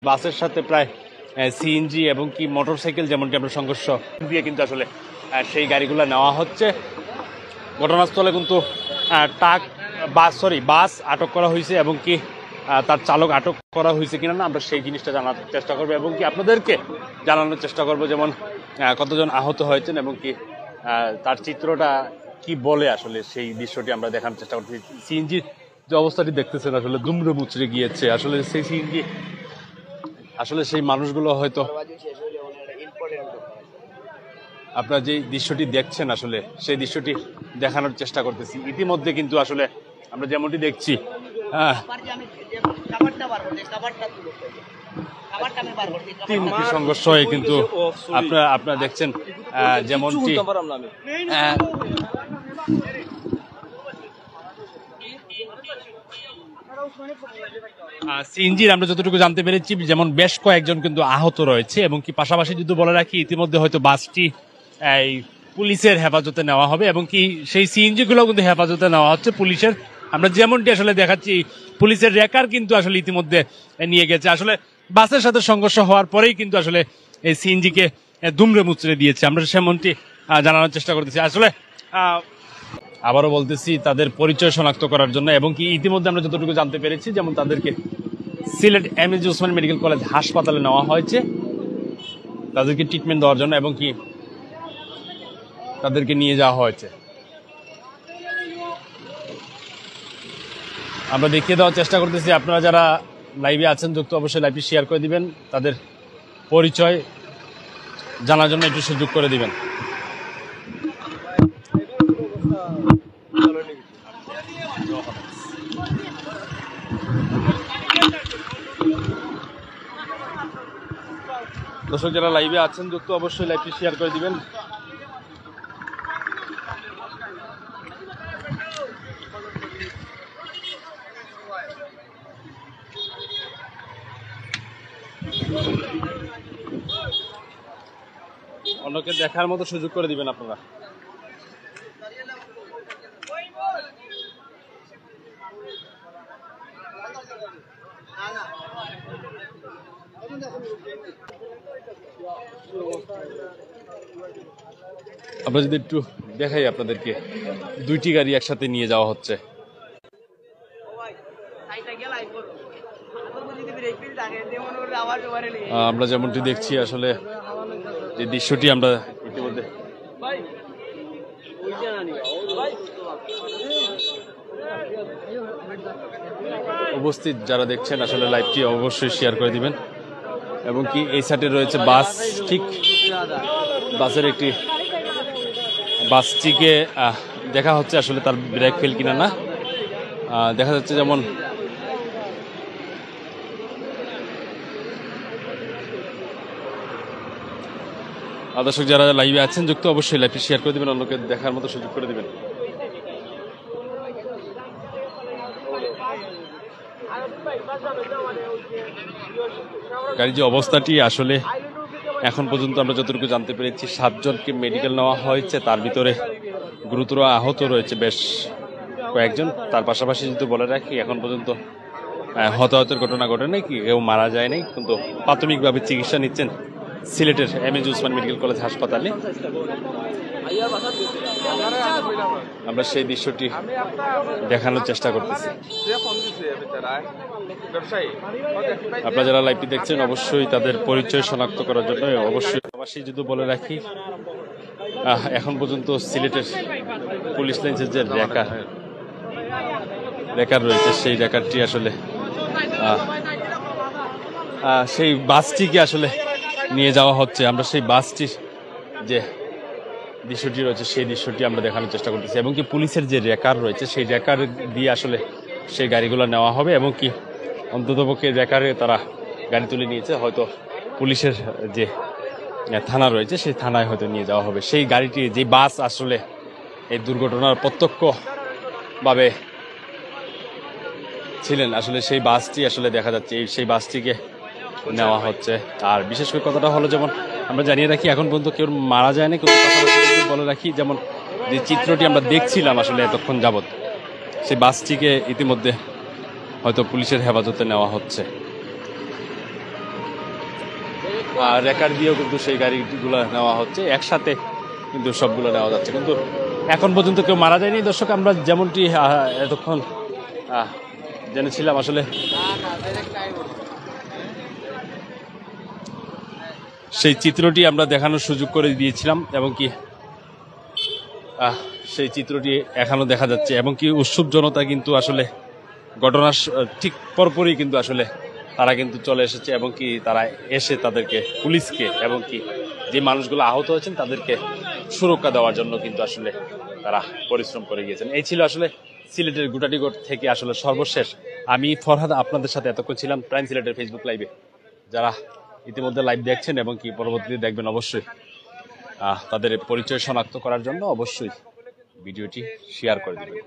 বাসের সাথে প্রায় সিএনজি এবং কি মোটরসাইকেল যেমনটি আমরা সংঘর্ষ দিয়ে কিন্তু আসলে সেই গাড়িগুলো নেওয়া হচ্ছে। ঘটনাস্থলে কিন্তু বাস আটক করা হয়েছে এবং কি তার চালক আটক করা হয়েছে কিনা না আমরা সেই জিনিসটা জানার চেষ্টা করবো এবং কি আপনাদেরকে জানানোর চেষ্টা করবো, যেমন কতজন আহত হয়েছেন এবং কি তার চিত্রটা কি বলে আসলে সেই দৃশ্যটি আমরা দেখানোর চেষ্টা করছি। সিএনজির যে অবস্থাটি দেখতেছেন আসলে দুমড়ে মুচড়ে গিয়েছে। আসলে সেই সিএনজি আসলে সেই মানুষগুলো হয়তো আপনারা যে দৃশ্যটি দেখছেন আসলে সেই দৃশ্যটি দেখানোর চেষ্টা করতেছি। ইতিমধ্যে কিন্তু আসলে আমরা যেমনটি দেখছি ত্রিমুখী সংঘর্ষ হয়ে কিন্তু আপনারা দেখছেন যেমনটি সিএনজির আমরা যতটুকু জানতে পেরেছি যেমন বেশ কয়েকজন কিন্তু আহত রয়েছে এবং কি পাশাপাশি যদি বলে রাখি ইতিমধ্যে হয়তো বাসটি এই পুলিশের হেফাজতে নেওয়া হবে এবং কি সেই সিএনজি গুলো কিন্তু হেফাজতে নেওয়া হচ্ছে পুলিশের। আমরা যেমনটি আসলে দেখাচ্ছি পুলিশের রেকার কিন্তু আসলে ইতিমধ্যে নিয়ে গেছে। আসলে বাসের সাথে সংঘর্ষ হওয়ার পরেই কিন্তু আসলে এই সিএনজি কে দুমড়ে মুচড়ে দিয়েছে। আমরা সেমনটি জানানোর চেষ্টা করতেছি। আসলে আবারও বলতেছি তাদের পরিচয় শনাক্ত করার জন্য এবং কি ইতিমধ্যে আমরা যতটুকু জানতে পেরেছি যেমন তাদেরকে Sylhet MAG Osman medical college হাসপাতালে নেওয়া হয়েছে তাদেরকে ট্রিটমেন্ট দেওয়ার জন্য এবং কি তাদেরকে নিয়ে যাওয়া হয়েছে। আমরা দেখিয়ে দেওয়ার চেষ্টা করতেছি। আপনারা যারা লাইভে আছেন যুক্ত অবশ্যই লাইভটি শেয়ার করে দিবেন, তাদের পরিচয় জানার জন্য একটু সুযোগ করে দিবেন। দর্শক যারা লাইভে আছেন যুক্ত অবশ্যই লাইভটি শেয়ার করে দিবেন। অন্যকে দেখার মতো সুযোগ করে দিবেন আপনারা। আমরা যদি একটু দেখাই আপনাদেরকে দুইটি গাড়ি একসাথে নিয়ে যাওয়া হচ্ছে। আমরা যেমনটি দেখছি আসলে যে দৃশ্যটি আমরা ইতিমধ্যে উপস্থিত যারা দেখছেন আসলে লাইভটি অবশ্যই শেয়ার করে দিবেন এবং কি এই সাইডে রয়েছে বাস, ঠিক বাসের একটি বাসটিকে দেখা হচ্ছে আসলে তার ব্রেক ফেল কিনা না দেখা যাচ্ছে। যেমন দর্শক যারা লাইভে আছেন যুক্ত অবশ্যই লাইভটি শেয়ার করে দিবেন, অন্যকে দেখার মতো সুযোগ করে দিবেন। গাড়ির যে অবস্থাটি আসলে এখন পর্যন্ত আমরা যতটুকু জানতে পেরেছি 7 জনকে মেডিকেল নেওয়া হয়েছে, তার ভিতরে গুরুতর আহত রয়েছে বেশ কয়েকজন। তার পাশাপাশি যদি বলে রাখি এখন পর্যন্ত হতাহতের ঘটনা ঘটে নাই, কেউ মারা যায় নাই, কিন্তু প্রাথমিকভাবে চিকিৎসা নিচ্ছেন সিলেটের এমএজি ওসমান মেডিকেল কলেজ হাসপাতালে। আমরা সেই দৃশ্যটি দেখানোর চেষ্টা করতেছি। আপনারা যারা লাইভটি দেখছেন অবশ্যই তাদের পরিচয় শনাক্ত করার জন্য অবশ্যই যদি বলে রাখি এখন পর্যন্ত সিলেটের পুলিশ লাইন্সের যে রেকার রয়েছে সেই রেকারটি আসলে সেই বাসটিকে আসলে নিয়ে যাওয়া হচ্ছে। আমরা সেই বাসটির যে দৃশ্যটি রয়েছে সেই দৃশ্যটি আমরা দেখানোর চেষ্টা করতেছি এবং কি পুলিশের যে রেকার রয়েছে সেই রেকার দিয়ে আসলে সেই গাড়িগুলো নেওয়া হবে এবং কি অন্ততপক্ষে রেকারে তারা গাড়ি তুলে নিয়েছে, হয়তো পুলিশের যে থানা রয়েছে সেই থানায় হয়তো নিয়ে যাওয়া হবে। সেই গাড়িটি যে বাস আসলে এই দুর্ঘটনার প্রত্যক্ষভাবে ছিলেন আসলে সেই বাসটি আসলে দেখা যাচ্ছে সেই বাসটিকে নেওয়া হচ্ছে। আর বিশেষ করে কথাটা হলো যেমন আমরা জানিয়ে রাখি এখন পর্যন্ত কেউ মারা যায় না, কিন্তু বলে রাখি যেমন যে চিত্রটি আমরা দেখছিলাম আসলে এতক্ষণ যাবৎ সেই বাসটিকে ইতিমধ্যে হয়তো পুলিশের হেফাজতে নেওয়া হচ্ছে। রেকার দিয়েও কিন্তু সেই গাড়িগুলো নেওয়া হচ্ছে, একসাথে কিন্তু সবগুলো নেওয়া যাচ্ছে। কিন্তু এখন পর্যন্ত কেউ মারা যায়নি দর্শক, আমরা যেমনটি এতক্ষণ জেনেছিলাম। আসলে সেই চিত্রটি আমরা দেখানোর সুযোগ করে দিয়েছিলাম, এবং কি সেই চিত্রটি এখনো দেখা যাচ্ছে, এবং কি উৎসুক জনতা কিন্তু আসলে ঘটনার ঠিক পরপরই কিন্তু আসলে তারা কিন্তু চলে এসেছে, এবং কি তারা এসে তাদেরকে, পুলিশকে এবং কি যে মানুষগুলো আহত হয়েছেন তাদেরকে সুরক্ষা দেওয়ার জন্য কিন্তু আসলে তারা পরিশ্রম করে গিয়েছেন। এই ছিল আসলে সিলেটের গুটাটিগড় থেকে আসলে সর্বশেষ। আমি ফরহাদ আপনাদের সাথে এতক্ষণ ছিলাম প্রাইম সিলেটের ফেসবুক লাইভে। যারা ইতিমধ্যে লাইভ দেখছেন এবং কি পরবর্তীতে দেখবেন, অবশ্যই তাদের পরিচয় শনাক্ত করার জন্য অবশ্যই ভিডিওটি শেয়ার করে দেবেন।